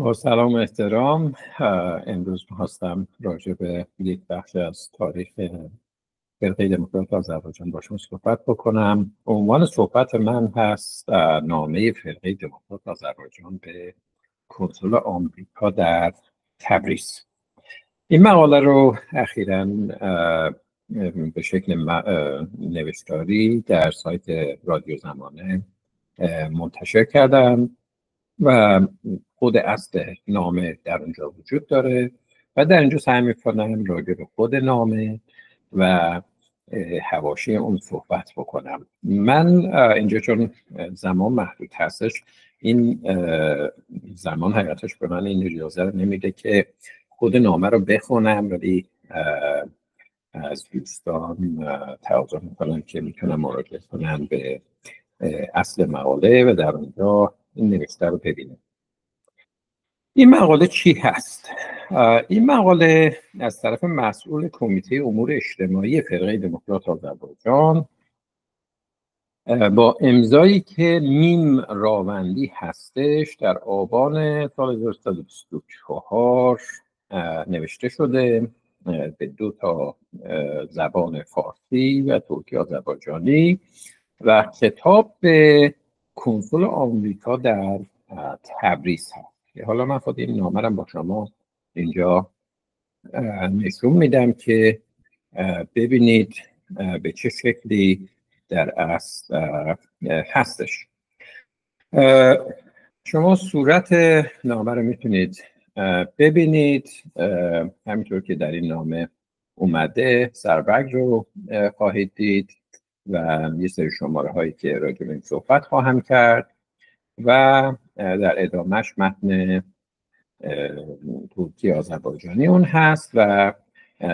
با سلام و احترام. امروز می‌خواستم راجع به یک بخش از تاریخ فرقه دموکرات آذربایجان با شما صحبت بکنم. عنوان صحبت من هست نامه فرقه دموکرات آذربایجان به کنسول آمریکا در تبریز. این مقاله رو اخیراً به شکل نوشتاری در سایت رادیو زمانه منتشر کردم و خود اصل نامه در اونجا وجود داره و در اینجا سعی میکنم راجع به خود نامه و حواشی اون صحبت بکنم. من اینجا چون زمان محدود هستش، این زمان حقیقتش به من این اجازه نمیده که خود نامه رو بخونم، ولی از دوستان تقاضا میکنم که میتونم مراجعه کنم به اصل مقاله و در اونجا این نوشته رو ببینیم. این مقاله چی هست؟ این مقاله از طرف مسئول کمیته امور اجتماعی فرقه دموکرات آذربایجان با امضایی که میم راوندی هستش در آبان سال 1324 نوشته شده به 2 زبان فارسی و ترکی آذربایجانی و خطاب به کنسول آمریکا در تبریز هست. حالا من خود این نامه رو با شما اینجا نشون میدم که ببینید به چه شکلی در اصل هستش. شما صورت نامه رو میتونید ببینید، همینطور که در این نامه اومده سربرگ رو خواهید دید و یه سری شماره هایی که راجع به این صحبت خواهم کرد و در ادامهش متن ترکی آذربایجانی اون هست و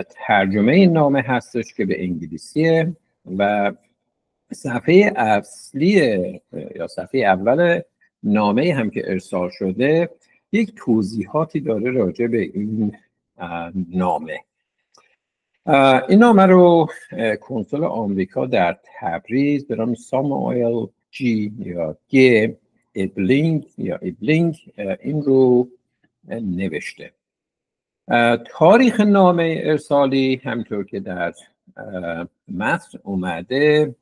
ترجمه این نامه هستش که به انگلیسیه و صفحه اصلی یا صفحه اول نامه هم که ارسال شده یک توضیحاتی داره راجع به این نامه. این نامه رو کنسول آمریکا در تبریز به نام ساموئل جی یا گی ایبلینگ این رو نوشته. تاریخ نامه ارسالی همطور که در متن اومده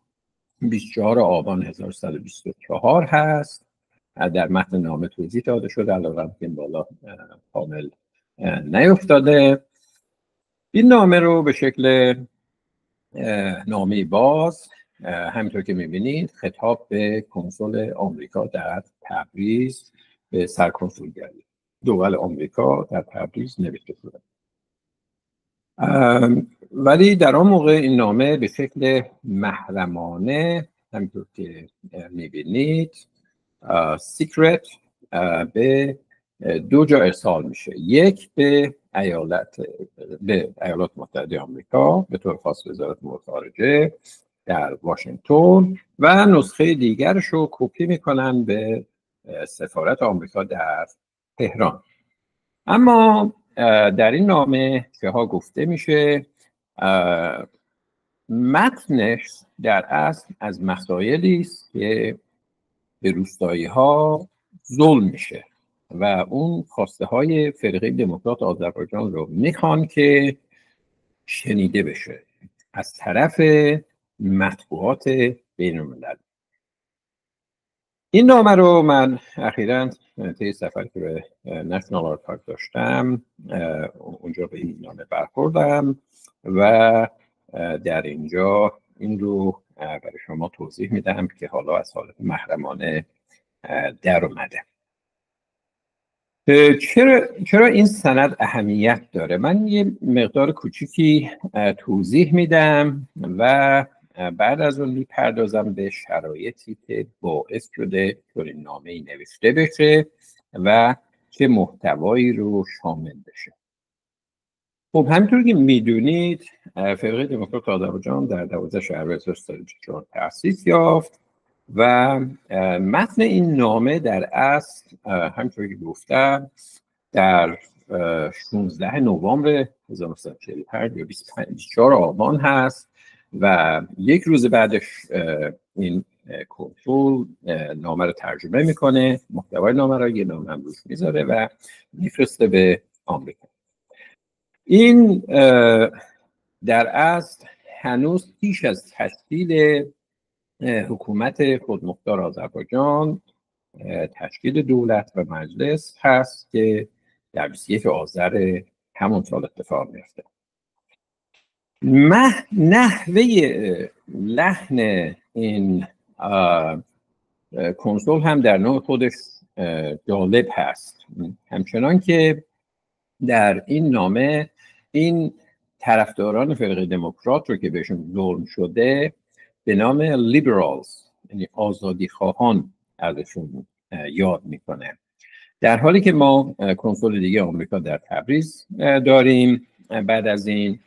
24 آبان 1124 هست. در متن نامه توضیح داده شده، علاوه که بالا کامل نیفتاده. این نامه رو به شکل نامه باز همینطور که میبینید خطاب به کنسول آمریکا در تبریز به سرکنسولگری دول آمریکا در تبریز نوشته شده. ولی در آن موقع این نامه به شکل محرمانه همینطور که میبینید سیکرت به 2 جا ارسال میشه. یک به ایالات متحده آمریکا به طور خاص وزارت امور خارجه در واشنگتن و نسخه دیگرش رو کپی میکنن به سفارت آمریکا در تهران. اما در این نامه که ها گفته میشه متنش در اصل از مسائلی است که به روستایی ها ظلم میشه و اون خواسته های فرقه دموکرات آذربایجان رو میخوان که شنیده بشه از طرف مطبوعات بین المللی. این نامه رو من اخیراً طی سفری که به نشنال آرکایو داشتم اونجا به این نامه برخوردم و در اینجا این رو برای شما توضیح میدم که حالا از حالت محرمانه در اومده. چرا این سند اهمیت داره؟ من یه مقدار کوچیکی توضیح میدم و بعد از اون میپردازم به شرایطی که باعث شده که این نامه ای نوشته بشه و چه محتوایی رو شامل بشه. خب همینطور که میدونید فرقه دموکرات آذربایجان در 12 شهریور 1324 تأسیس یافت و متن این نامه در اصل همینطور که گفتم در 16 نوامبر 1945 یا 24 آبان هست و یک روز بعدش این کنسول نامه رو ترجمه میکنه، محتوای نامه رو یه نامه هم روش میذاره و میفرسته به آمریکا. این در اصل هنوز پیش از تشکیل حکومت خودمختار آذربایجان تشکیل دولت و مجلس هست که در 21 آذر همون سال اتفاق میفته. نحوه لحن این کنسول هم در نوع خودش جالب هست، همچنان که در این نامه این طرفداران فرقه دموکرات رو که بهشون ظلم شده به نام لیبرالز، یعنی آزادی خواهان، ازشون یاد میکنه، در حالی که ما کنسول دیگه آمریکا در تبریز داریم بعد از این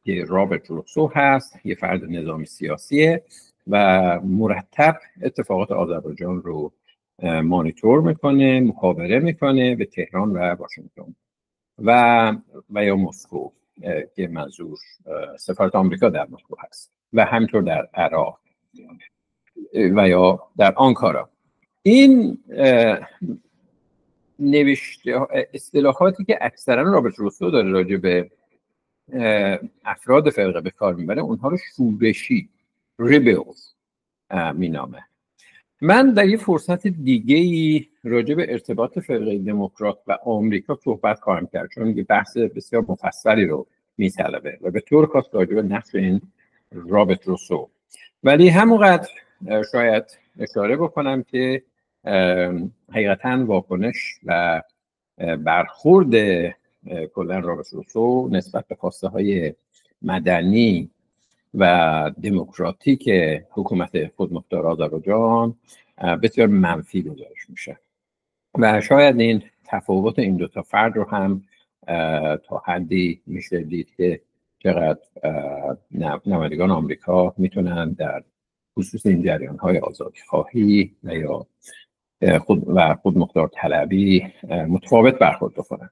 که رابرت روسو هست، یه فرد نظامی سیاسیه و مرتب اتفاقات آذربایجان رو مانیتور میکنه، مخابره میکنه به تهران و واشنگتن و یا مسکو که منظور سفارت آمریکا در مسکو هست و همینطور در عراق و یا در آنکارا. این نوشته اصطلاحاتی که اکثرا رابرت روسو داره راجع به افراد فرقه به کار میبره، اونها رو شورشی ریبلز مینامه. من در یه فرصت دیگه‌ای راجع به ارتباط فرقه دموکرات و آمریکا صحبت خواهم کرد، چون یه بحث بسیار مفصلی رو میطلبه و به طور خاص راجع به نقش این رابرت روسو. ولی همونقدر شاید اشاره بکنم که حقیقتاً واکنش و برخورد کلا رابرت روسو نسبت به خواسته های مدنی و دموکراتیک حکومت خودمختار آذربایجان بسیار منفی گزارش میشه و شاید این تفاوت این دو تا فرد رو هم تا حدی میشه دید که چقدر نمایندگان آمریکا میتونن در خصوص این جریان های آزادی خواهی و یا خودمختار طلبی متفاوت برخورد بکنن.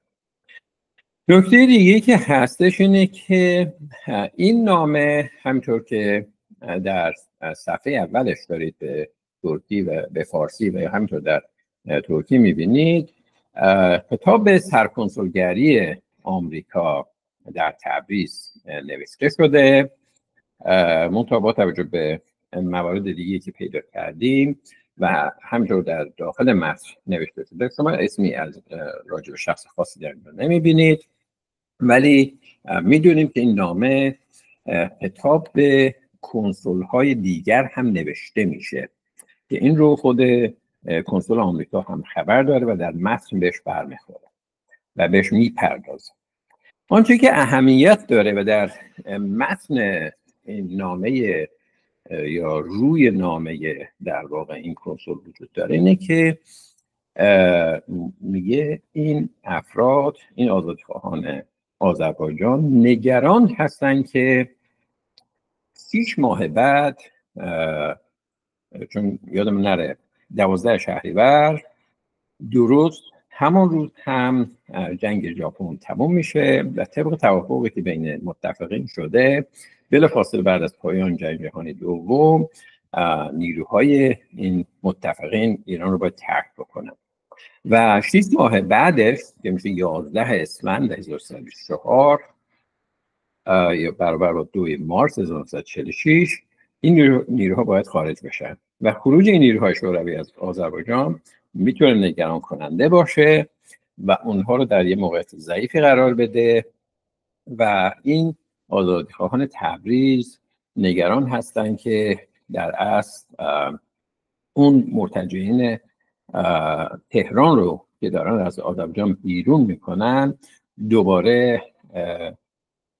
نکته دیگه که هستش اینه که این نامه همطور که در صفحه اولش دارید به ترکی و به فارسی و همینطور در ترکی میبینید، خطاب سرکنسولگری آمریکا در تبریز نوشته شده، منتها با توجه به موارد دیگه که پیدا کردیم و همینطور در داخل متن نوشته شده، شما اسمی از راجع به شخص خاصی در اینجا نمیبینید، ولی میدونیم که این نامه خطاب به کنسول های دیگر هم نوشته میشه که این رو خود کنسول آمریکا هم خبر داره و در متن بهش برمیخوره و بهش میپردازه. آنچه که اهمیت داره و در متن این نامه یا روی نامه در واقع این کنسول وجود داره اینه که میگه این افراد، این آزادیخواهان آذربایجان نگران هستن که 6 ماه بعد، چون یادم نره 12 شهریور، درست همون روز هم جنگ ژاپن تموم میشه و طبق توافقی که بین متفقین شده بلافاصله بعد از پایان جنگ جهانی دوم نیروهای این متفقین ایران رو باید ترک بکنن و 6 ماه بعدش که میشه 11 اسفند 1324 یا برابر با 2 مارس 1946 این نیروها باید خارج بشن و خروج این نیروهای شوروی از آذربایجان میتونه نگران کننده باشه و اونها رو در یه موقعیت ضعیفی قرار بده و این آزادیخواهان تبریز نگران هستن که در اصل اون مرتجعین تهران رو که دارن از آذربایجان بیرون میکنن دوباره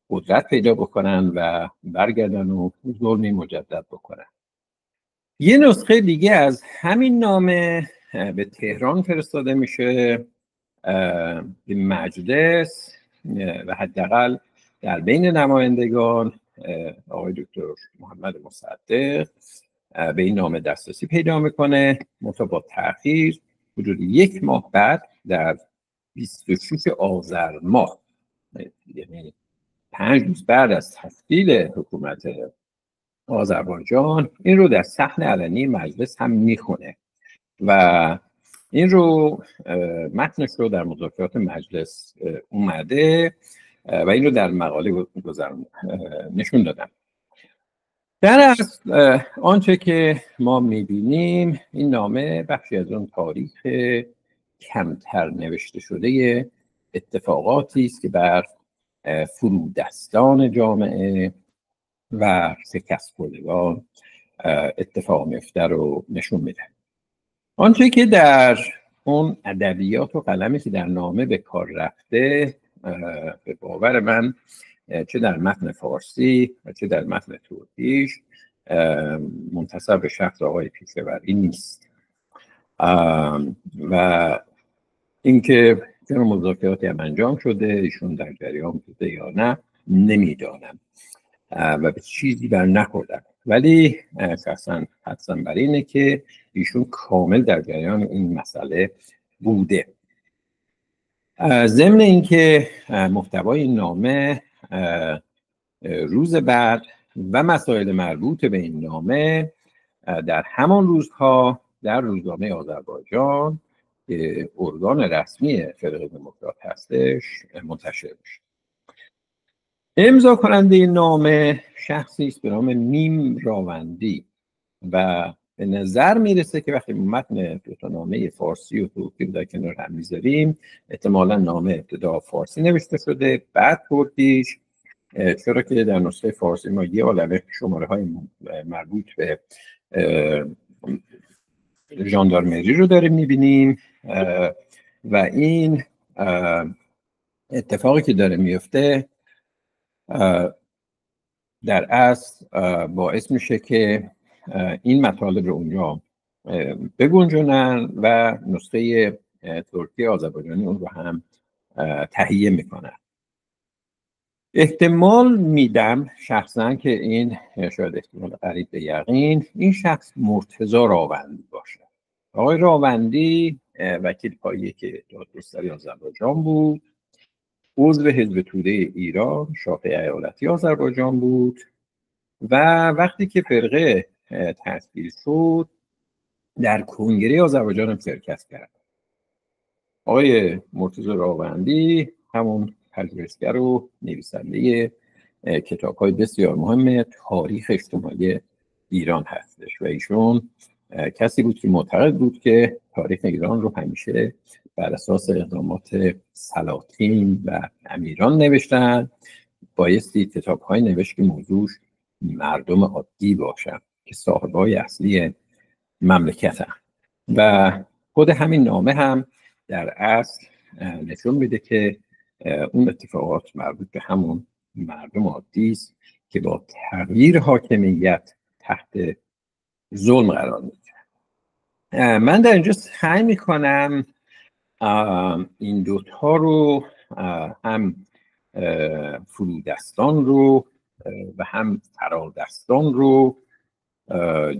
قدرت پیدا بکنن و برگردن و ظلمی مجدد بکنن. یه نسخه دیگه از همین نامه به تهران فرستاده میشه به مجلس و حداقل در بین نمایندگان آقای دکتر محمد مصدق به این نامه دسترسی پیدا میکنه، منتها با تأخیر حدود 1 ماه بعد در 26 آذر ماه، یعنی 5 روز بعد از تشکیل حکومت آذربایجان این رو در صحن علنی مجلس هم میخونه و این رو متنش رو در مذاکرات مجلس اومده و این رو در مقاله نشون دادم. در اصل آنچه که ما میبینیم این نامه بخشی از اون تاریخ کمتر نوشته شده اتفاقاتی است که بر فرودستان جامعه و شکست خوردگان اتفاق میفته رو نشون میده. آنچه که در اون ادبیات و قلمی که در نامه به کار رفته به باور من چه در متن فارسی و چه در متن ترکیش منتسب به شخص آقای پیشوری نیست و اینکه چه مذاکراتی هم انجام شده ایشون در جریان بوده یا نه نمیدانم و به چیزی بر نخوردم، ولی شخصا حدسم بر اینه که ایشون کامل در جریان این مسئله بوده. ضمن اینکه محتوای این نامه روز بعد و مسائل مربوط به این نامه در همان روزها در روزنامه آذربایجان که ارگان رسمی فرقه دموکرات هستش منتشر میشه. امضا کننده این نامه شخصی است به نام میم راوندی و به نظر میرسه که وقتی متن دو نامه فارسی و ترکی در کنار هم میذاریم احتمالا نامه ابتدا فارسی نوشته شده بعد ترکیش، چرا که در نسخه فارسی ما یه عالمه شماره های مربوط به ژاندارمری رو داریم میبینیم و این اتفاقی که داره میفته در اصل باعث میشه که این مطالب رو اونجا بگنجونن و نسخه ترکی آذربایجانی اون رو هم تهیه میکنن. احتمال میدم شخصا که این شاید احتمال قریب به یقین این شخص مرتضی راوندی باشه. آقای راوندی وکیل پایه که دادگستری آذربایجان بود، عضو حزب توده ایران شاخه ایالتی آذربایجان بود و وقتی که فرقه تشکیل شد در کنگره آذربایجان هم شرکت کرد. آقای مرتضی راوندی همون پژوهشگر و نویسنده کتاب‌های بسیار مهم تاریخ اجتماعی ایران هستش و ایشون کسی بود که معتقد بود که تاریخ ایران رو همیشه بر اساس اقدامات سلاطین و امیران نوشتن، بایستی کتاب‌های نوشت که موضوعش مردم عادی باشن که صاحبای اصلی مملکتن و خود همین نامه هم در اصل نشون میده که اون اتفاقات مربوط به همون مردم عادی است که با تغییر حاکمیت تحت ظلم قرار میگیرن. من در اینجا سعی میکنم این دوتا رو هم فرودستان رو و هم فرادستان رو،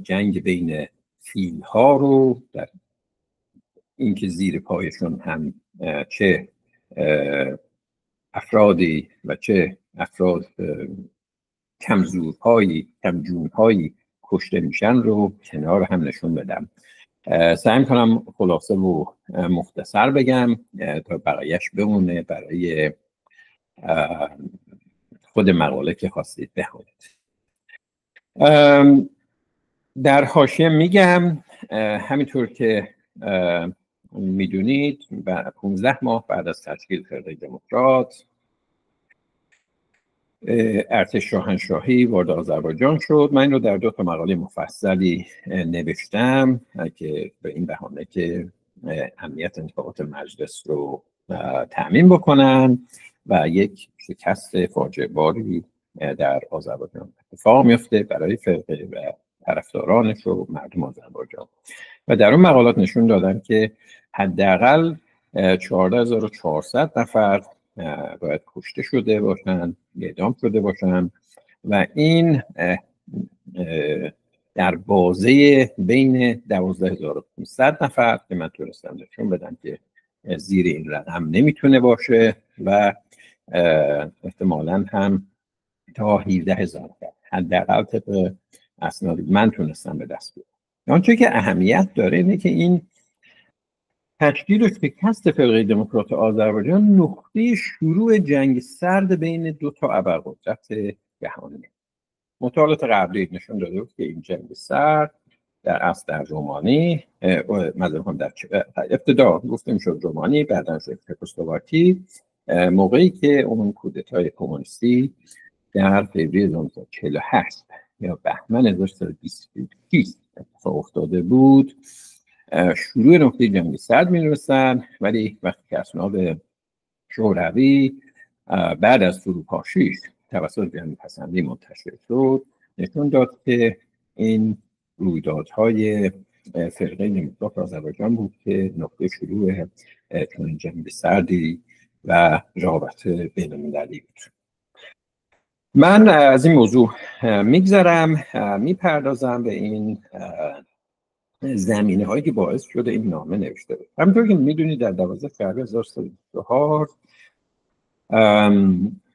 جنگ بین فیل ها رو، در اینکه زیر پایشون هم چه افرادی و چه افراد کمجونهایی کشته میشن رو کنار هم نشون بدم. سعی میکنم خلاصه و مختصر بگم تا بقیهش بمونه برای خود مقاله که خواستید بخونید. در حاشیه میگم همینطور که میدونید 15 ماه بعد از تشکیل فرقه دموکرات ارتش شاهنشاهی وارد آذربایجان شد. من این رو در 2 مقاله مفصلی نوشتم که به این بهانه که امنیت انتخابات مجلس رو تأمین بکنن و یک شکست فاجعه باری در آذربایجان اتفاق میفته برای فرقه و طرفدارانش و مردم آذربایجان و در اون مقالات نشون دادن که حداقل 14400 نفر باید کشته شده باشن، اعدام شده باشن و این در بازه بین 12500 نفر که من تونستم نشون بدم که زیر این رقم نمیتونه باشه و احتمالاً هم تا 17000 نفر. حداقل طبق اسنادی من تونستم به دست بیارم. آنچه که اهمیت داره اینه که این تشکیل و شکست فرقه دموکرات آذربایجان نقطه شروع جنگ سرد بین دو تا ابرقدرت جهانی. مطالعات قبلی نشون داده بود که این جنگ سرد در اصل در رومانی، مثلا در ابتدا گفته میشد رومانی، بعدا شد چکسلواکی، موقعی که اون کودتای کمونیستی در فوریه 1948 یا بهمن 1926 اتفاق افتاده بود، شروع نقطه جنگ سرد می‌رسن. ولی وقتی که اسناد شوروی بعد از فروپاشیش توسط جنبش پسندی منتشر شد، نشون داد که این رویدادهای فرقه دموکرات آذربایجان بود که نقطه شروع چنین جنگ سردی و رقابت بین‌المللی بود. من از این موضوع میگذرم، میپردازم به این زمینه هایی که باعث شده این نامه نوشته بود. همونطور که میدونید در 12 فروریه 1324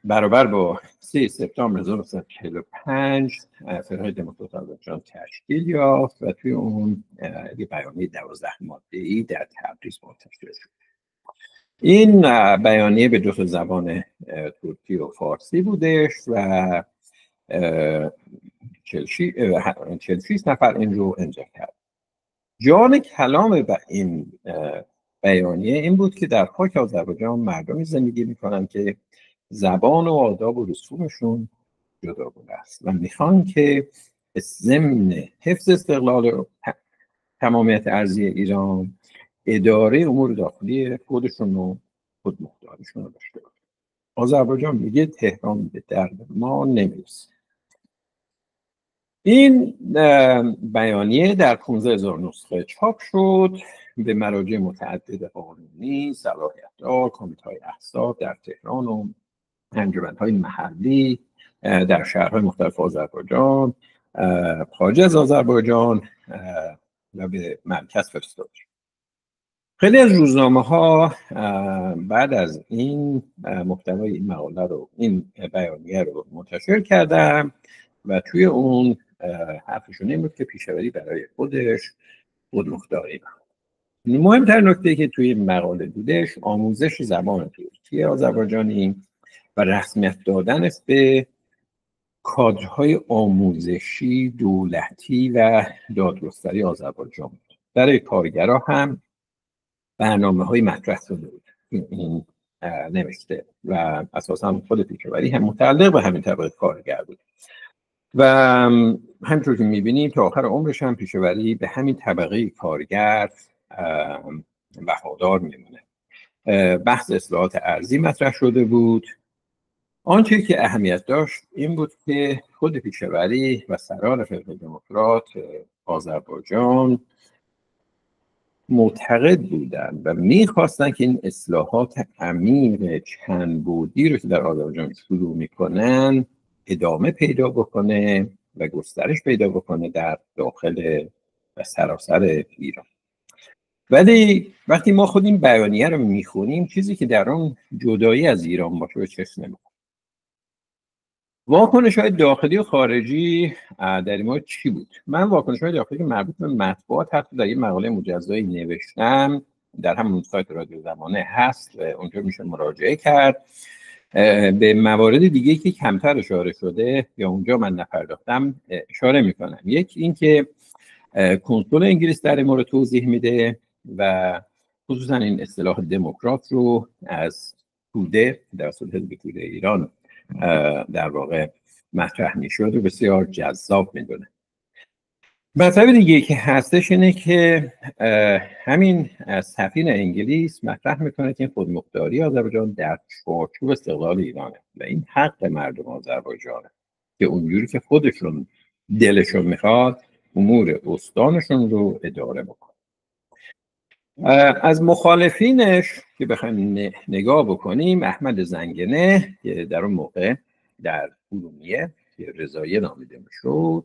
برابر با 3 سپتامبر 1945 فرقه دموکرات آذربایجان تشکیل یافت و توی اون یه بیانیه 12 ماده‌ای در تبریز منتشر شد. این بیانیه به 2 زبان ترکی و فارسی بودش و 46 نفر این رو امضا کرد. جان کلام این بیانیه این بود که در خاک آذربایجان مردمی زندگی میکنن که زبان و آداب و رسومشون جداگونه است و میخوان که ضمن حفظ استقلال و تمامیت ارضی ایران اداره امور داخلی خودشون و خودمختاریشون رو داشته باشه. آذربایجان میگه تهران به درد ما نمیرسه. این بیانیه در 15,000 نسخه چاپ شد، به مراجع متعدد قانونی، صلاحیت‌دار، کمیته‌های احزاب در تهران و انجمن‌های محلی در شهرهای مختلف آذربایجان، خارج از آذربایجان و به مرکز فرستاده شد. خیلی از روزنامه‌ها بعد از این محتوای این مقاله رو، این بیانیه رو منتشر کردن و توی اون حرفشون این بود که پیشاوری برای خودش خودمختاری بخواد. مهمتر نکته که توی این مقاله بودش آموزش زبان ترکی آذربایجانی و رسمیت دادن به کادرهای آموزشی دولتی و دادگستری آذربایجان بود. برای کارگرها هم برنامه‌های مطرح شده بود این نوشته و اساساً خود پیشاوری هم متعلق به همین طبقه کارگر بود و همینطور که می‌بینیم تا آخر عمرش هم پیشاوری به همین طبقه کارگر وفادار میمونه. بحث اصلاحات ارضی مطرح شده بود. آنچه که اهمیت داشت این بود که خود پیشاوری و سران فرقه دموکرات آذربایجان معتقد بودند و میخواستند که این اصلاحات عمیق چند بعدی رو که در آذربایجان شروع میکنن ادامه پیدا بکنه و گسترش پیدا بکنه در داخل و سراسر ایران. ولی وقتی ما خود این بیانیه رو میخونیم چیزی که در اون جدایی از ایران باشه به چشم نمیخوره. واکنش‌های داخلی و خارجی در این مورد چی بود؟ من واکنش‌های داخلی مربوط به مطبوعات حتی در این مقاله مجزایی نوشتم، در همون سایت رادیو زمانه هست، اونجا میشه مراجعه کرد. به موارد دیگه که کمتر اشاره شده یا اونجا من نپرداختم اشاره میکنم. یک این که کنسول انگلیس در این مورد توضیح میده و خصوصا این اصطلاح دموکرات رو از توده در صورت حزب توده ایران در واقع مطرح میشد و بسیار جذاب میدونه. مطلب دیگه که هستش اینه که همین سفیر انگلیس مطرح میکنه که خودمختاری آذربایجان در چارچوب استقلال ایرانه و این حق مردم آذربایجانه که اونجوری که خودشون دلشون میخواد امور استانشون رو اداره بکنه. از مخالفینش که بخوایم نگاه بکنیم، احمد زنگنه که در اون موقع در ارومیه که رضاییه نامیده میشد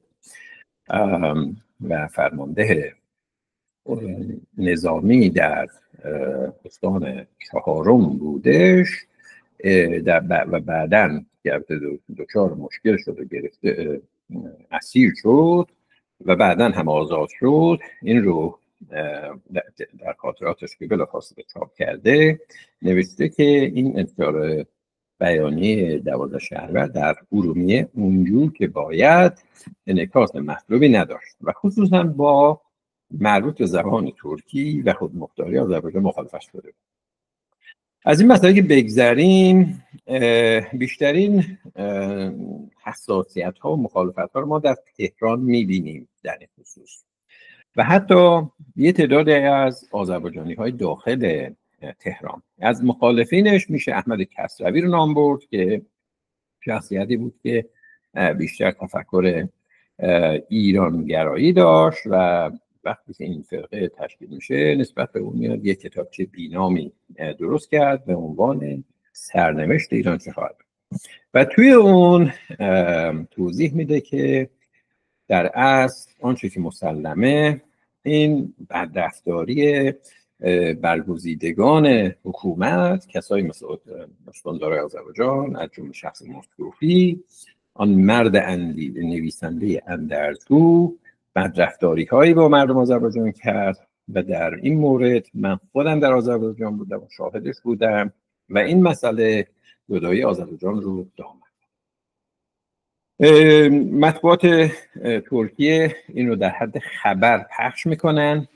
و فرمانده نظامی در استان چهارم بودش و بعداً دچار مشکل شد و گرفته اسیر شد و بعدا هم آزاد شد، این رو در خاطراتش که بلافاصله چاپ کرده نوشته که این انتشار بیانیه 12 شهریور در ارومیه اونجور که باید انعکاس مطلوبی نداشت و خصوصا با مربوط به زبان ترکی و خودمختاری آذربایجان مخالفت شده. از این مسئله که بگذریم، بیشترین حساسیت ها و مخالفت ها رو ما در تهران میبینیم در این خصوص و حتی یه تعدادی از آذربایجانی های داخل تهران. از مخالفینش میشه احمد کسروی رو نام برد که شخصیتی بود که بیشتر تفکر ایرانگرایی داشت و وقتی که این فرقه تشکیل میشه نسبت به اون میاد یک کتابچه بینامی درست کرد به عنوان سرنوشت ایران چه خواهد و توی اون توضیح میده که در اصل آنچه که مسلمه این بدرفتاری برگزیدگان حکومت، کسایی مثل استاندار آذربایجان از جمله شخص مصطفی، آن مرد نویسنده اندرزگو بدرفتاری هایی با مردم آذربایجان کرد و در این مورد من خودم در آذربایجان بودم و شاهدش بودم و این مسئله جدایی آذربایجان رو دامن. مطبوعات ترکیه این رو در حد خبر پخش میکنن.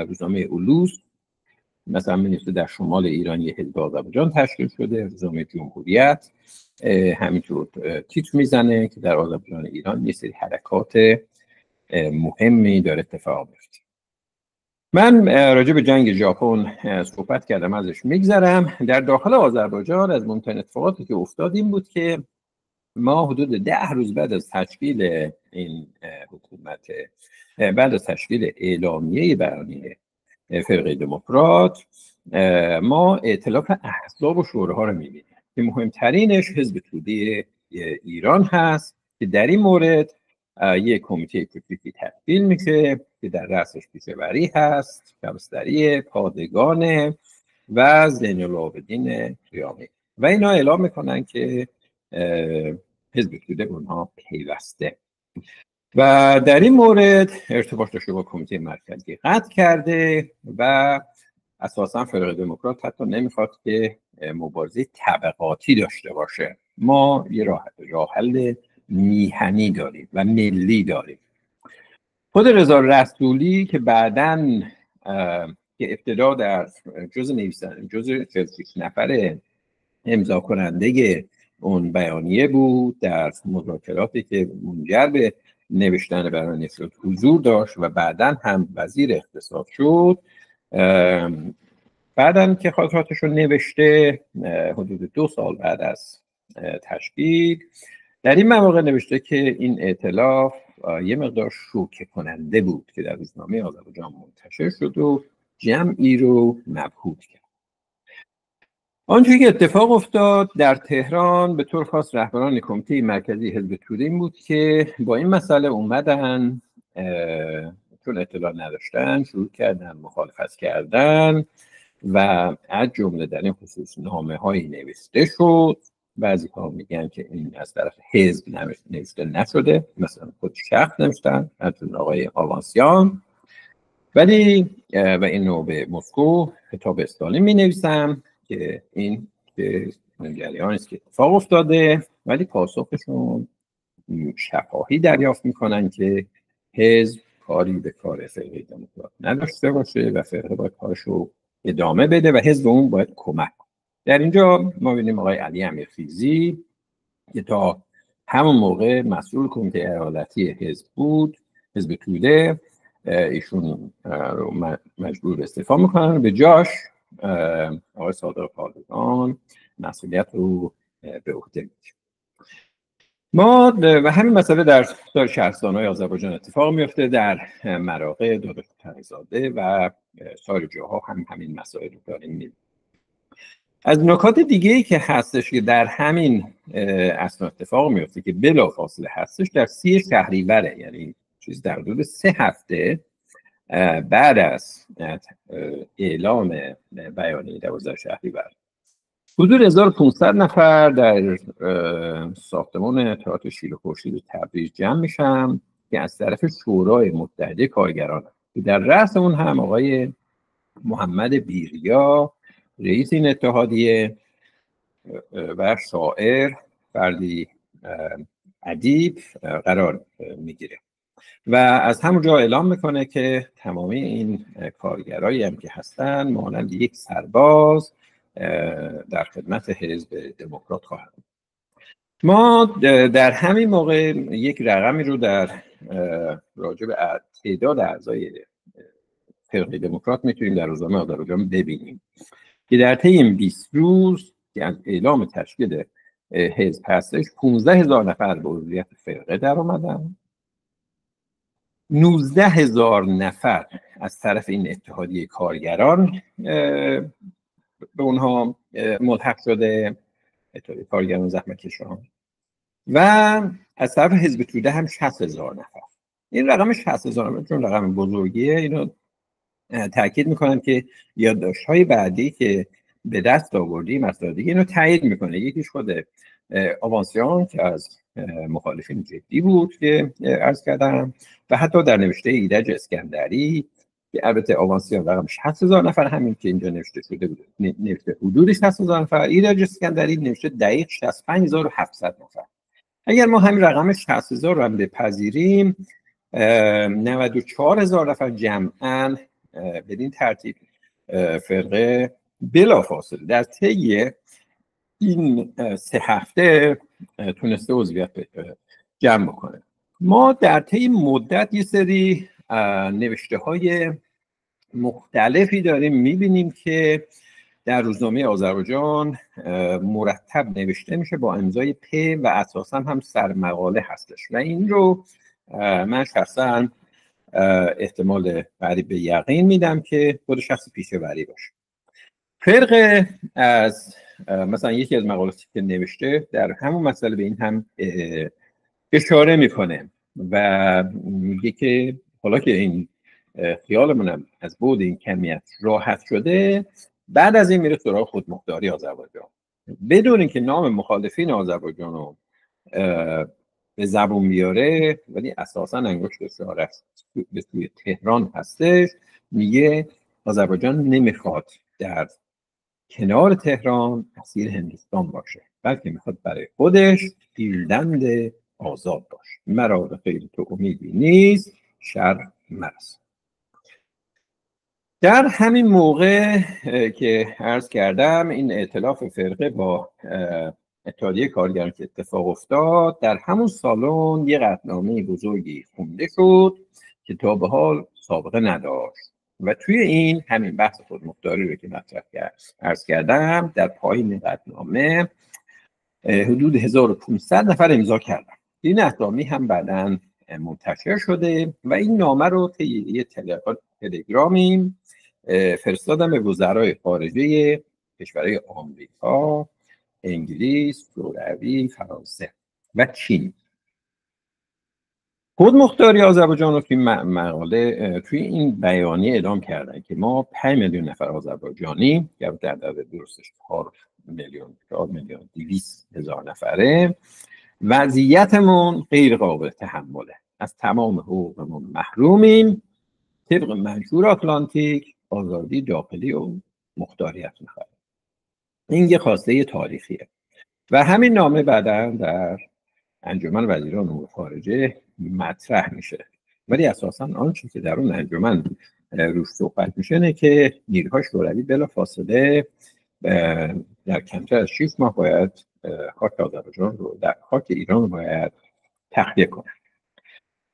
روزنامه اولوس مثلا می‌نویسه در شمال ایران یه حزب آذربایجان تشکیل شده. روزنامه جمهوریت همینطور تیتر میزنه که در آذربایجان ایران یه سری حرکات مهمی داره اتفاق میفته. من راجع به جنگ ژاپن صحبت کردم، ازش میگذرم. در داخل آذربایجان از مهمترین اتفاقاتی که افتاد این بود که ما حدود 10 روز بعد از تشکیل این حکومت، بعد از تشکیل اعلامیه بیانیه فرقه دموکرات، ما ائتلاف احزاب و شوراها رو میبینیم که مهمترینش حزب توده ایران هست که در این مورد یک کمیته کوچیکی تشکیل میشه که در رأسش پیشوری هست، شمسدری، پادگان و زین العابدین قیامی و اینا اعلام میکنن که حزب توده اونها پیوسته و در این مورد ارتباطش با کمیته مرکزی قطع کرده و اساسا فرقه دموکرات حتی نمیخواد که مبارزه طبقاتی داشته باشه. ما یه راه حل میهنی داریم و ملی داریم. خود رضا رسولی که بعداً که ابتدا در جز 46 نفر امضا کننده اون بیانیه بود، در مذاکراتی که منجر به نوشتن بیانیه شد حضور داشت و بعداً هم وزیر اقتصاد شد. بعداً که خاطراتش رو نوشته حدود 2 سال بعد از تشکیل، در این مواقع نوشته که این ائتلاف یه مقدار شوکه کننده بود که در روزنامه آذربایجان منتشر شد و جمعی رو مبهوت کرد. آنچه که اتفاق افتاد در تهران به طور خاص رهبران کمیته مرکزی حزب توده این بود که با این مسئله اومدن، چون اطلاع نداشتن شروع کردن مخالفت کردن و از جمله در این خصوص نامه هایی نوشته شد. بعضی ها میگن که این از طرف حزب نوشته نشده، مثلا خود شخص نوشتن از آقای آوانسیان، ولی و اینو به مسکو خطاب استالین می نویسم که این جریانی است که اتفاق افتاده، ولی پاسخشون شفاهی دریافت میکنن که حزب کاری به کار فرقه دموکرات نداشته باشه و فرقه باید کارشو ادامه بده و حزب اون باید کمک. در اینجا ما ببینیم آقای علی امیرخیزی که تا همون موقع مسئول کمیته ایالتی حزب بود، حزب توده، ایشون رو مجبور به استعفا میکنن، به جاش آقای صادق پادگان مسئولیت رو به عهده میگیره. ما و همین مسئله در سایر شهرستان‌های آذربایجان اتفاق میفته، در مراغه داداش تقی‌زاده و سایر جاها هم همین مسائل رو داریم می‌بینیم. از نکات دیگه‌ای که هستش که در همین اثنا اتفاق میفته که بلافاصله هستش در 30 شهریوره، یعنی چیز در حدود 3 هفته بعد از اعلام بیانیه 12 شهریور حدود 1500 نفر در ساختمان تئاتر شیر و خورشید تبریز جمع میشن که از طرف شورای متحده کارگران که در رأس اون هم آقای محمد بیریا رئیس این اتحادیه و شاعر فردی ادیب قرار میگیره و از همونجا اعلام میکنه که تمامی این کارگرایی هم که هستن مانند یک سرباز در خدمت حزب دموکرات خواهند. ما در همین موقع یک رقمی رو در راجع به تعداد اعضای فرقه دموکرات میتونیم در روزنامه آذربایجان ببینیم که در طی این 20 روز که از اعلام تشکیل حزب هستش 15,000 نفر به عضویت فرقه در اومدن، 19,000 نفر از طرف این اتحادیه کارگران به اونها ملحق شده، اتحادیه کارگران زحمتکشان، و از طرف حزب توده هم 60,000 نفر. این رقم 60,000 نفر چون رقم بزرگیه، اینو تاکید میکنم که یادداشت‌های بعدی که به دست آوردیم مسائل دیگه اینو تایید میکنه. یکیش خود آوانسیان که از مخالفین جدی بود که عرض کردم و حتی در نوشته ایرج اسکندری که البته آوانسیان رقم 60,000 نفر همین که اینجا نوشته شده بود نوشته حدود 60,000 نفر، ایرج اسکندری نوشته دقیق 65,700 نفر. اگر ما همین رقم 60,000 رو هم بپذیریم 94,000 نفر جمعاً بدین ترتیب فرقه بلافاصله در طی این 3 هفته تونسته عضویت جمع بکنه. ما در طی مدت یه سری نوشته های مختلفی داریم میبینیم که در روزنامه آذربایجان مرتب نوشته میشه با امضای پ و اساسا هم سرمقاله هستش و این رو من شخصا احتمال بعدی به یقین میدم که خود شخص پیشه‌وری باشه. فرق از مثلا یکی از مقالاتی که نوشته در همون مسئله به این هم اشاره میکنه و میگه که حالا که این خیالمونم از بود این کمیت راحت شده، بعد از این میره سراغ خودمختاری آذربایجان بدون اینکه نام مخالفین آذربایجان رو به زبون بیاره، ولی اساسا انگشت اشاره به سوی تهران هستش. میگه آذربایجان نمیخواد در کنار تهران اسیر هندوستان باشه، بلکه میخواد برای خودش ایرلند آزاد باشه. مرا به خیر تو امیدی نیست، شر مرس. در همین موقع که عرض کردم این ائتلاف فرقه با اتحادیه کارگران که اتفاق افتاد، در همون سالن یه قطعنامه بزرگی خونده شد که تا به حال سابقه نداشت و توی این همین بحث خودمختاری رو که مطرح عرض کردم در پایین قطعنامه حدود 1500 نفر امضا کردن. این قطعنامه هم بعداً منتشر شده و این نامه رو طی یه تلگرامی فرستادم به وزرای خارجه کشورهای آمریکا، انگلیس، شوروی، فرانسه و چین. خودمختاری آذربایجان رو توی مقاله توی این بیانیه اعلام کردن که ما 5 میلیون نفر آذربایجانی که در عدد درستش 4 میلیون 200 هزار نفره وضعیتمون غیر قابل تحمله، از تمام حقوقمون محرومیم، طبق منشور آتلانتیک آزادی داخلی و مختاریت میخواد. این یه خواسته تاریخیه و همین نامه بعداً در انجمن وزیران امور خارجه مطرح میشه، ولی اساساً آنچه که در اون انجمن روش صحبت میشه اینه که نیروهای شوروی بلافاصله در کمتر از 6 ماه باید خاک آذربایجان رو در خاک ایران باید تخلیه کنن.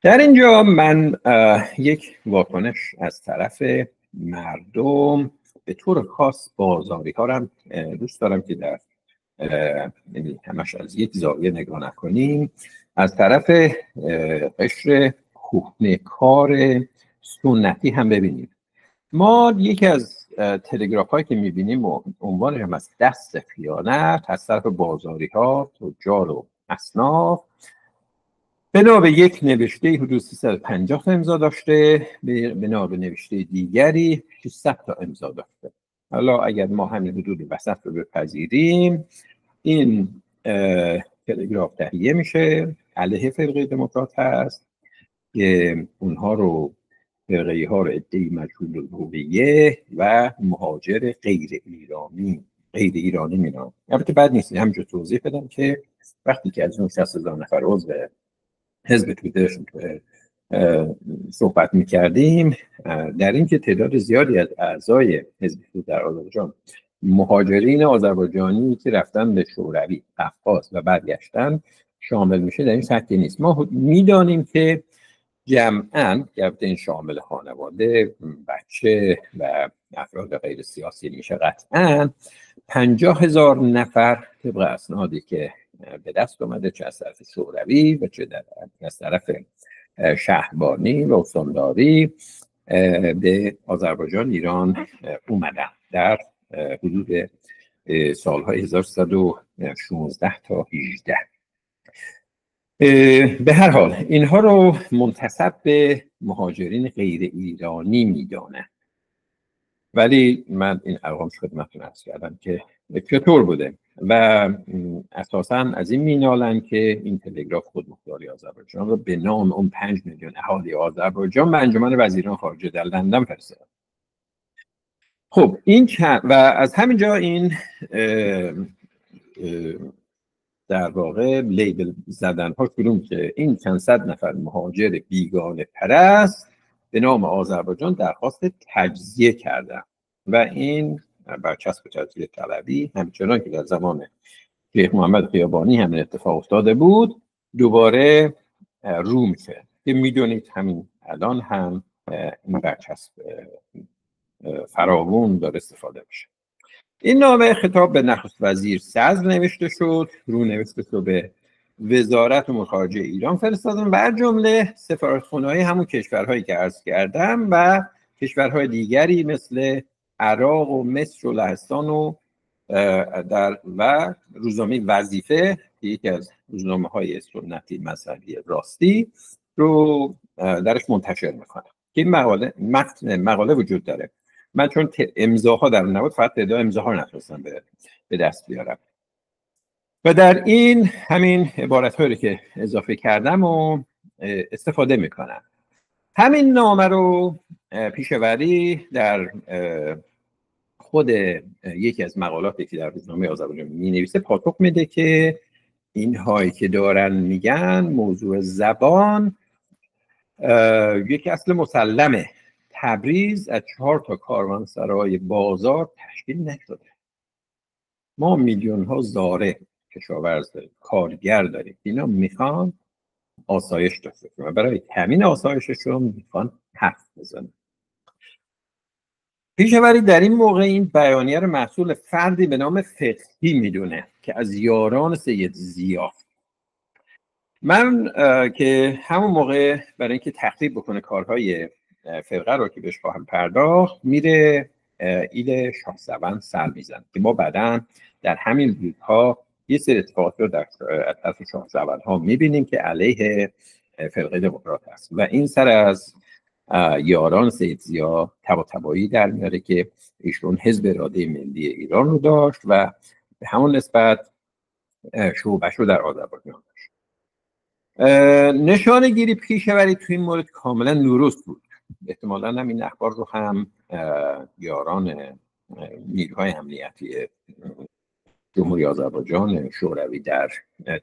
در اینجا من یک واکنش از طرف مردم به طور خاص بازاری ها رو دوست دارم که در همش از یک زاویه نگاه نکنیم، از طرف قشر کهنه‌کار سنتی هم ببینیم. ما یکی از تلگراف هایی که میبینیم عنوان هم از دست خیانت از طرف بازاری ها، تجار و اصناف بنا به یک نوشته حدود 350 تا امضا داشته، بنا به نوشته دیگری 600 تا امضا داشته. حالا اگر ما همین حدود وسط رو بپذیریم، این تلگراف تهیه میشه، علیه فرقه دموکرات هست که اونها رو فرقه ها رو عده‌ای مجهول الهویه و مهاجر غیر ایرانی میدونن. البته بد نیست همینجور توضیح بدم که وقتی که از اون 60,000 نفر عضو حزب توده صحبت میکردیم، در این که تعداد زیادی از اعضای حزب توده در آذربایجان مهاجرین آذربایجانی که رفتن به شوروی، قفقاز و برگشتن شامل میشه، در این سطحی نیست. ما میدانیم که جمعاً که این شامل خانواده، بچه و افراد غیر سیاسی میشه، قطعاً 50,000 نفر طبق اسنادی که به دست اومده، چه از طرف شوروی و چه از طرف شهربانی و استانداری، به آذربایجان ایران اومدن در حدود سالهای 1316 تا 18. به هر حال اینها رو منتسب به مهاجرین غیر ایرانی میدانن، ولی من این ارقام خدمتتون عرض کردم که چطور بوده و اساساً از این مینالن که این تلگراف خودمختاری آذربایجان رو به نام اون 5 میلیون اهالی آذربایجان به انجمن وزیران خارجه در لندن فرستاد. خب این و از همینجا این در واقع لیبل زدن ها شروع که این چند صد نفر مهاجر بیگانه پرست به نام آذربایجان درخواست تجزیه کردن و این برچسب تجزیه طلبی همچنان که در زمان شیخ محمد خیابانی همین اتفاق افتاده بود دوباره رو میشه که میدونید همین الان هم این برچسب فراوون داره استفاده میشه. این نامه خطاب به نخست وزیر صدر نوشته شد، رو نوشته شد به وزارت امور خارجه ایران فرستادن و از جمله سفارتخونه‌های همون کشورهایی که عرض کردم و کشورهای دیگری مثل عراق و مصر و لهستان و روزنامه وظیفه که یکی از روزنامه‌های سنتی مذهبی راستی رو درش منتشر میکنه که این مقاله وجود داره. من چون امضاها در نبود فقط تعداد امضاها رو نتونستم به دست بیارم و در این همین عبارت‌هایی که اضافه کردم و استفاده میکنم. همین نامه رو پیشوری در خود یکی از مقالاتی که در روزنامه آذربایجان می‌نویسه پاسخ میده که اینهایی که دارن میگن موضوع زبان یک اصل مسلمه. تبریز از 4 تا کاروانسرای بازار تشکیل نشده. ما میلیون ها زاره کشاورز داریم، کارگر داریم، اینا میخوان آسایش داشته و برای تامین آسایششون میخوان حرف بزنن. پیشوری در این موقع این بیانیه رو محصول فردی به نام فقهی میدونه که از یاران سید ضیا. من که همون موقع برای اینکه تخریب بکنه کارهای فرقه رو که بهش خواهم پرداخت، میره ایل شاه سوند سر میزن که ما بعدا در همین روزها یه سری اتفاقات رو در طرف شاه سوند ها میبینیم که علیه فرقه دموکرات است و این سر از یاران سید ضیا تبایی در میاره که ایشون حزب اراده ملی ایران رو داشت و به همون نسبت شعبش رو در آذربایجان داشت. نشانه گیری پیشوری توی این مورد کاملا درست بود. احتمالاً هم این اخبار رو هم یاران نیروهای امنیتی جمهوری آذربایجان شوروی در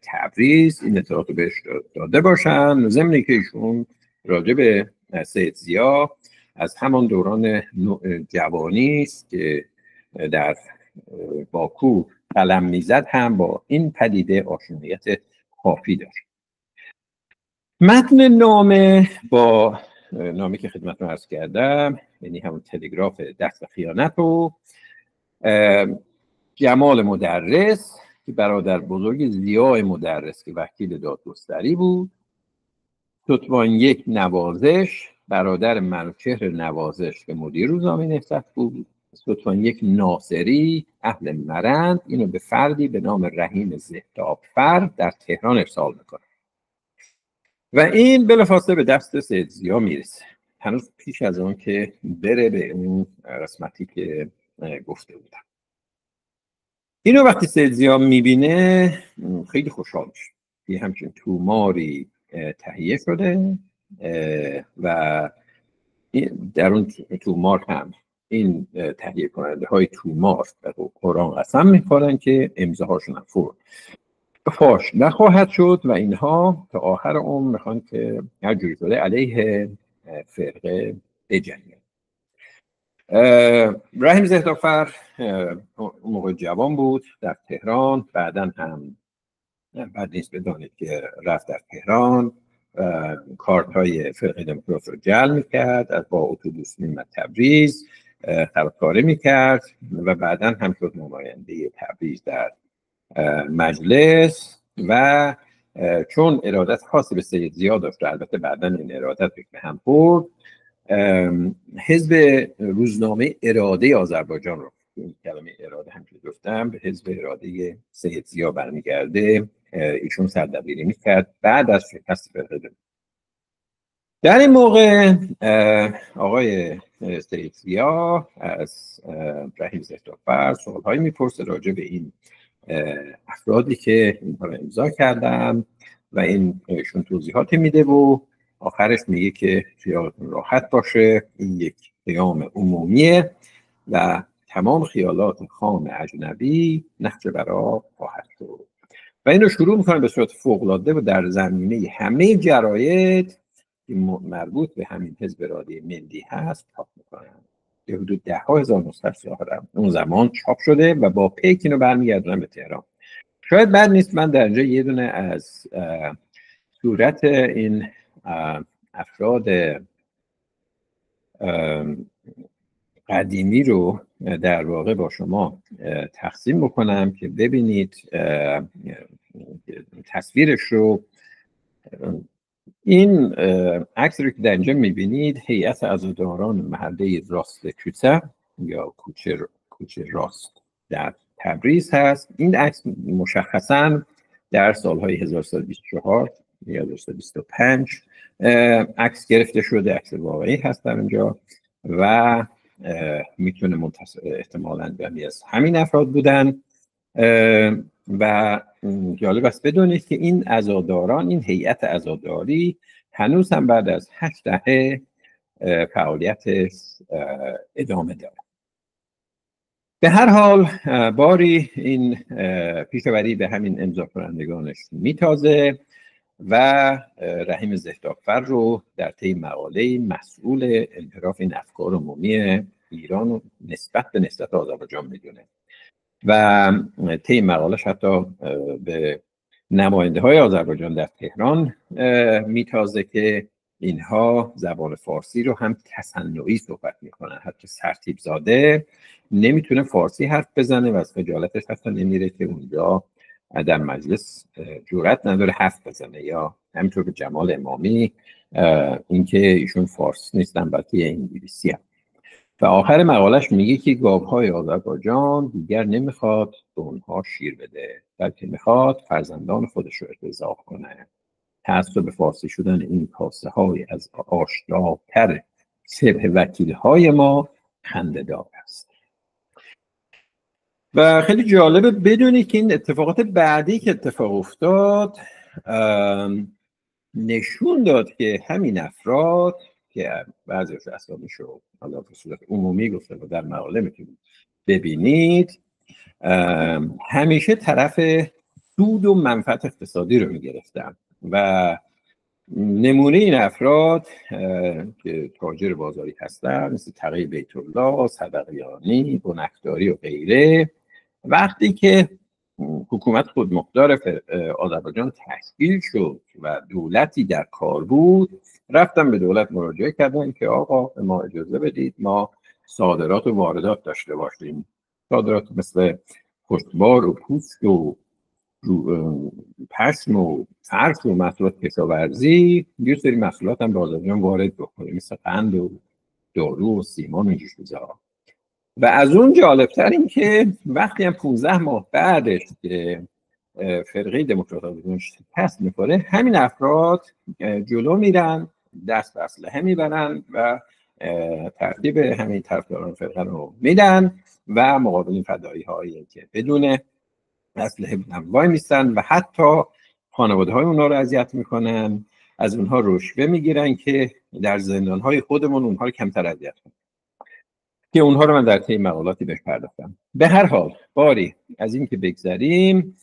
تبریز این اطلاعات رو بهش داده باشن، ضمن که ایشون راجع به سید ضیا از همان دوران جوانی است که در باکو قلم میزد هم با این پدیده آشنایت کافی داشت. متن نامه با نامی که خدمتتون عرض کردم، یعنی همون تلگراف دست خیانت و جمال مدرس که برادر بزرگ ضیاء مدرس که وکیل دادگستری بود، ستوان 1 نوازش برادر منوچهر نوازش که مدیر روزنامه نهضت بود، ستوان 1 ناصری اهل مرند اینو به فردی به نام رحیم زهدابفر در تهران ارسال میکنه و این بلافاصله به دست سید ضیا میرسه، هنوز پیش از اون که بره به اون قسمتی که گفته بودم. اینو وقتی سید ضیا میبینه خیلی خوشحال میشه. یه همچین توماری تهیه شده و در اون تومار هم این تهیه کننده های تومار به قرآن قسم میخورن که امضاهاشون هم فاش نخواهد شد و اینها تا آخر عمر میخوان که هر جوری شده علیه فرقه بجنگن. رحیم زهدافر اون موقع جوان بود در تهران، بعداً هم بعد نیست بدانید که رفت در تهران کارت های فرقه دموکرات رو جلب میکرد، از با اتوبوس میمد تبریز طرفداری میکرد و بعداً هم شد نماینده تبریز در مجلس و چون ارادت خاصی به سید ضیا داشت و البته بعداً این ارادت به هم برد، حزب روزنامه اراده آذربایجان رو، این کلمه اراده هم که گفتم به حزب اراده سید ضیا برمیگرده، ایشون سردبیری میکرد بعد از شکست فرقه دموکرات. در این موقع آقای سید ضیا از رحیم زهدافر سوالهایی میپرسه راجع به این افرادی که اینها رو امضا کردن و این ایشون توضیحاتی میده و آخرش میگه که خیالتون راحت باشه، این یک قیام عمومیه و تمام خیالات خام اجنبی نقش برا خواهد شد و اینو شروع میکنه به صورت فوق‌العاده و در زمینه همه جراید که مربوط به همین حزب اراده ملی هست چاپ میکنن. به حدود 10,000 نسخه ظاهرا اون زمان چاپ شده و با پیک اینو برمیگردونن به تهران. شاید بد نیست من در اینجا یه دونه از صورت این افراد قدیمی رو در واقع با شما تقسیم بکنم که ببینید تصویرش رو. این عکس رو که در اینجا میبینید هیئت عزاداران محله راست کوچه یا کوچه راست در تبریز هست. این عکس مشخصاً در سالهای 1324 یا 1325 عکس گرفته شده، عکس واقعی هست در اینجا و میتونه احتمالاً از همین افراد بودن و جالب است بدونید که این عزاداران، این هیئت عزاداری هنوز هم بعد از 8 دهه فعالیتش ادامه داره. به هر حال باری این پیشاوری به همین امضا کنندگانش میتازه و رحیم زهدافر رو در طی مقاله مسئول انحراف این افکار عمومی ایران و نسبت به نسبت آذربایجان میدونه و طی مقالش حتی به نماینده های آذربایجان در تهران میتازه که اینها زبان فارسی رو هم تصنعی صحبت میکنن. حتی سرتیپ زاده نمیتونه فارسی حرف بزنه و از خجالتش حتی نمیره که اونجا در مجلس جرئت نداره حرف بزنه، یا همینطور به جمال امامی اینکه ایشون فارسی نیستن بلکه انگلیسی هم. و آخر مقالش میگه که گاوهای آذربایجان دیگر نمیخواد به اونها شیر بده بلکه میخواد فرزندان خودش رو ارتضاع کنه. تعصب فارسی شدن این کاسه های از آشناتر شبه وکیل های ما خنده‌دار است. و خیلی جالبه بدونی که این اتفاقات بعدی که اتفاق افتاد نشون داد که همین افراد که بعضی از اسامیشو حالا به صورت عمومی گفته و در مقاله میتونید ببینید همیشه طرف سود و منفعت اقتصادی رو میگرفتن و نمونه این افراد که تاجر بازاری هستن مثل تقی بیت الله، صدقیانی، بنکداری و غیره، وقتی که حکومت خودمختار آذربایجان تشکیل شد و دولتی در کار بود، رفتن به دولت مراجعه کردن که آقا به ما اجازه بدید ما صادرات و واردات داشته باشیم. صادرات مثل پشتبار و پوست و پشم و فرش و محصولات کشاورزی، یه سری محصولات هم به آذربایجان وارد بکنیم مثل قند و دارو و سیمان و اینجور چیزا. و از اون جالبتر این که وقتی هم 15 ماه بعدش که فرقه دموکرات آذربایجان شکست می‌خوره، همین افراد جلو میرن، دست به اسلحه میبرن و ترتیب همین طرفداران فرقه رو میدن و مقابل این فدایی هایی که بدون اسلحه بودن وای میستن و حتی خانواده های اونها رو اذیت میکنن، از اونها رشوه میگیرن که در زندان های خودمون اونها رو کمتر اذیت کنن، که اونها رو من در طی مقالاتی بهش پرداختم. به هر حال باری از این که بگذریم،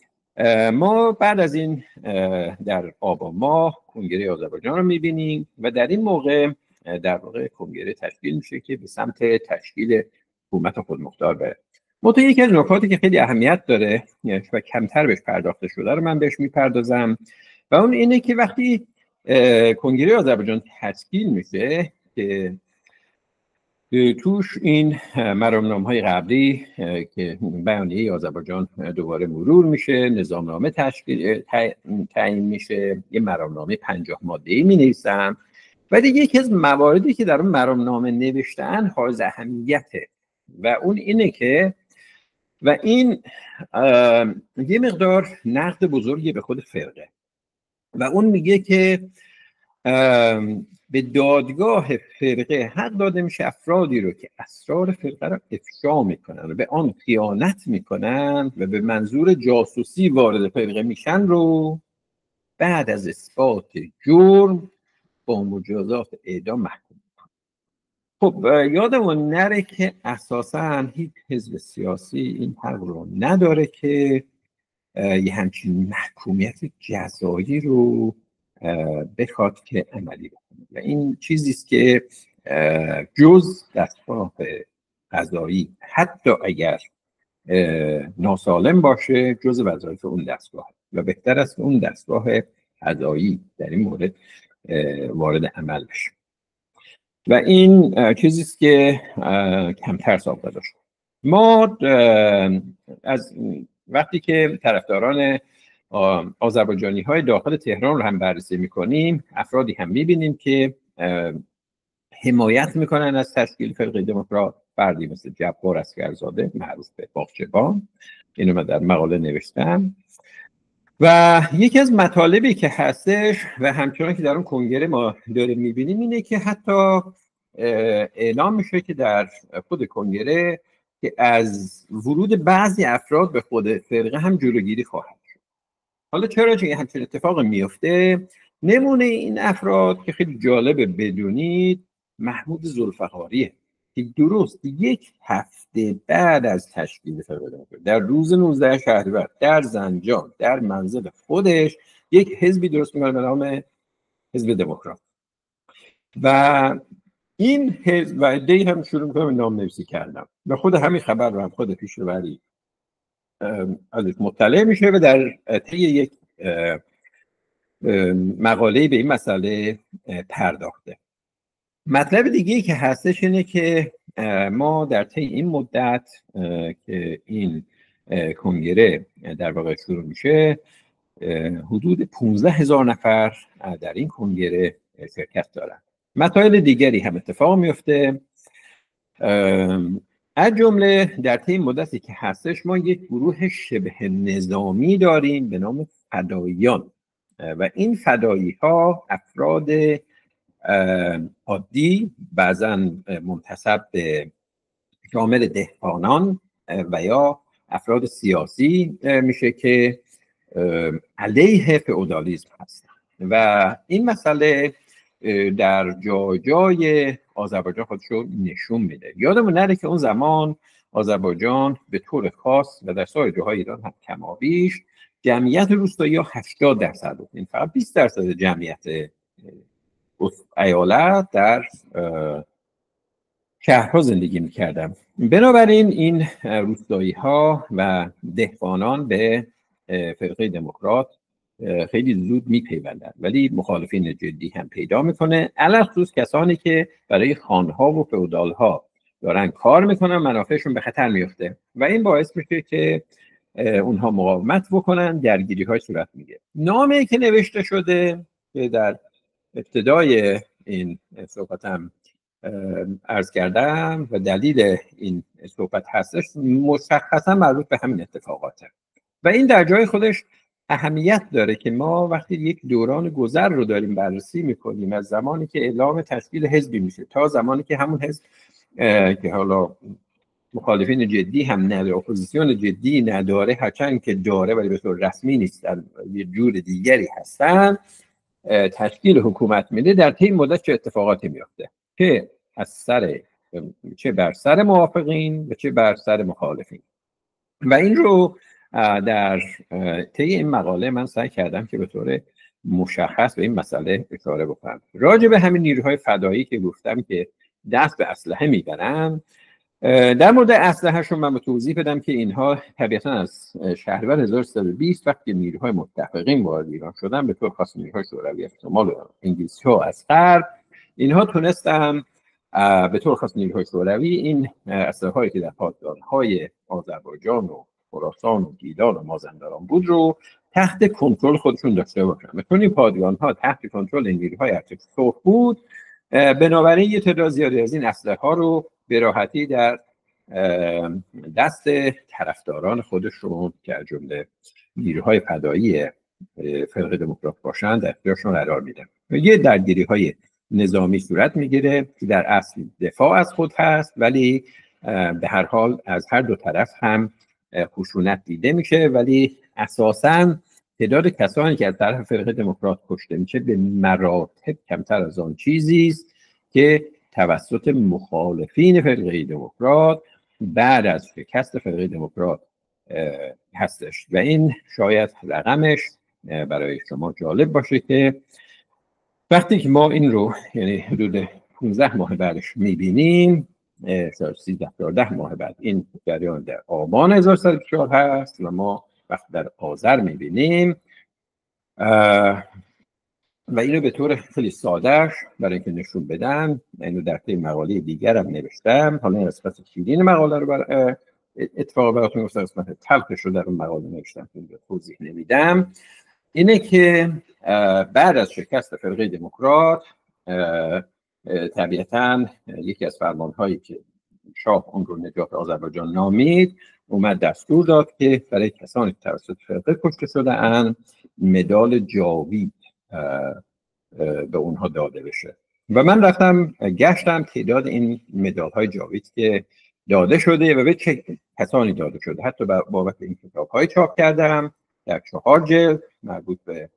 ما بعد از این در آبان ماه کنگره آذربایجان رو میبینیم و در این موقع در واقع کنگره تشکیل میشه که به سمت تشکیل حکومت خودمختار بره. منتها یکی از نکاتی که خیلی اهمیت داره و کمتر بهش پرداخته شده رو من بهش میپردازم و اون اینه که وقتی کنگره آذربایجان تشکیل میشه که توش این مرامنامه‌های قبلی که بیانیه آذربایجان دوباره مرور میشه، نظامنامه تعیین میشه، یه مرامنامه 50 ماده‌ای می‌نویسن و دیگه یکی از مواردی که در اون مرامنامه نوشتن حائز اهمیته و اون اینه که و این یه مقدار نقد بزرگی به خود فرقه و اون میگه که به دادگاه فرقه حق داده میشه افرادی رو که اسرار فرقه رو افشا میکنن و به آن خیانت میکنن و به منظور جاسوسی وارد فرقه میشن رو بعد از اثبات جرم با مجازات اعدام محکوم. خب یادمون نره که اساساً هیچ حزب سیاسی این حق رو نداره که یه همچین محکومیت جزایی رو بخواد که عملی بکنه و این چیزیست که جز دستگاه قضایی حتی اگر ناسالم باشه جز وظایف اون دستگاه و بهتر است اون دستگاه قضایی در این مورد وارد عمل بشه و این چیزیست که کمتر سابقه داشت. ما از وقتی که طرفداران آذربایجانی های داخل تهران رو هم بررسی میکنیم، افرادی هم میبینیم که حمایت میکنن از تشکیل فرقه دموکرات، فردی مثل جبار اسگرزاده معروف به باغچبان، اینو من در مقاله نوشتم و یکی از مطالبی که هستش و همچنان که در اون کنگره ما داریم میبینیم اینه که حتی اعلام میشه که در خود کنگره که از ورود بعضی افراد به خود فرقه هم جلوگیری خواهد شد. حالا چرا چون همچین اتفاق میفته؟ نمونه این افراد که خیلی جالبه بدونید محمود ذوالفقاریه که درست یک هفته بعد از تشکیل فرقه دموکرات در روز 19 شهریور در زنجان در منزل خودش یک حزبی درست میکنه به نام حزب دموکرات و این حزب و عده‌ای هم شروع میکنم نام نویسی کردم و خود همین خبر رو هم خود پیشروری ازش مطلع میشه و در طی یک مقاله به این مسئله پرداخته. مطلب دیگه‌ای که هستش اینه که ما در طی این مدت که این کنگره در واقع شروع میشه حدود 15,000 نفر در این کنگره شرکت دارن. مسائل دیگری هم اتفاق میفته، از جمله در طی این مدتی که هستش ما یک گروه شبه نظامی داریم به نام فداییان و این فدایی ها افراد عادی بعضا منتسب به شامل دهقانان و یا افراد سیاسی میشه که علیه فئودالیسم هستن و این مسئله در جای آذربایجان خودش رو نشون میده. یادمون نره که اون زمان آذربایجان به طور خاص و در سایر جاهای ایران هم کمابیش جمعیت روستایی ها 80% بود، این فقط 20% جمعیت ایالت در شهرها زندگی میکردن. بنابراین این روستایی ها و دهقانان به فرقه دموکرات خیلی زود میپیوندن ولی مخالفین جدی هم پیدا میکنه، علخصوص کسانی که برای خانها و فئودالها دارن کار میکنن منافعشون به خطر میفته و این باعث میشه که اونها مقاومت بکنن، درگیری های صورت میگیره. نامه‌ای که نوشته شده که در ابتدای این صحبتم عرض کردم و دلیل این صحبت هستش مشخصا مربوط به همین اتفاقاته و این در جای خودش اهمیت داره که ما وقتی یک دوران گذر رو داریم بررسی میکنیم از زمانی که اعلام تشکیل حزبی میشه تا زمانی که همون حزب که حالا مخالفین جدی هم نداره، اپوزیسیون جدی نداره، هرچند که داره ولی به طور رسمی نیستن، یه جور دیگری هستن، تشکیل حکومت میده. در طی مدت چه اتفاقاتی میفته که چه بر سر موافقین و چه بر سر مخالفین. و این رو در طی این مقاله من سعی کردم که به طور مشخص به این مسئله اشاره بکنم. راجع به همین نیروهای فدایی که گفتم که دست به اسلحه میبرن، در مورد اسلحه‌شون من توضیح بدم که اینها طبیعتا از شهریور 1320 وقتی نیروهای متفقین وارد ایران شدن، به طور خاص نیروهای شوروی از شمال و انگلیسی‌ها از غرب، اینها تونستن به طور خاص نیروهای شوروی این اسلحه‌هایی که در پادگان‌های آذربایجان و خراسان و گیلان و مازندران بود رو تحت کنترل خودشون داشته باشن. چون این پادگان‌ها تحت کنترل نیروهای ارتش سرخ بود، بنابراین یه تعداد زیادی از این اسلحه‌ها رو به راحتی در دست طرفداران خودشون که از جمله نیروهای فدایی فرقه دموکرات باشند در اختیارشون قرار میدن. یه درگیری‌های نظامی صورت میگیره که در اصل دفاع از خود هست، ولی به هر حال از هر دو طرف هم خشونت دیده میشه، ولی اساساً تعداد کسانی که از طرف فرقه دموکرات کشته میشه به مراتب کمتر از آن چیزی است که توسط مخالفین فرقه دموکرات بعد از شکست فرقه دموکرات هستش. و این شاید رقمش برای شما جالب باشه که وقتی که ما این رو یعنی حدود 15 ماه بعدش میبینیم، 13-14 ماه بعد، این جریان در آبان 1304 هست و ما وقتی در آذر میبینیم و اینو به طور خیلی سادهش برای اینکه نشون بدم، اینو در طی مقاله دیگرم نوشتم، حالا این قسمت شیرین مقاله رو اتفاقا براتون گفتم، قسمت تلخش رو در اون مقاله نوشتم که توضیح نمیدم. اینه که بعد از شکست فرقه دموکرات طبیعتاً یکی از فرمانهایی که شاه اون رو نجات آذربایجان نامید، اومد دستور داد که برای کسانی که توسط فرقه کشته شده اند مدال جاوید به اونها داده بشه. و من رفتم گشتم تعداد این مدال های جاوید که داده شده و به چه کسانی داده شده. حتی بابت این کتاب های چاپ کردم در 4 جلد مربوط به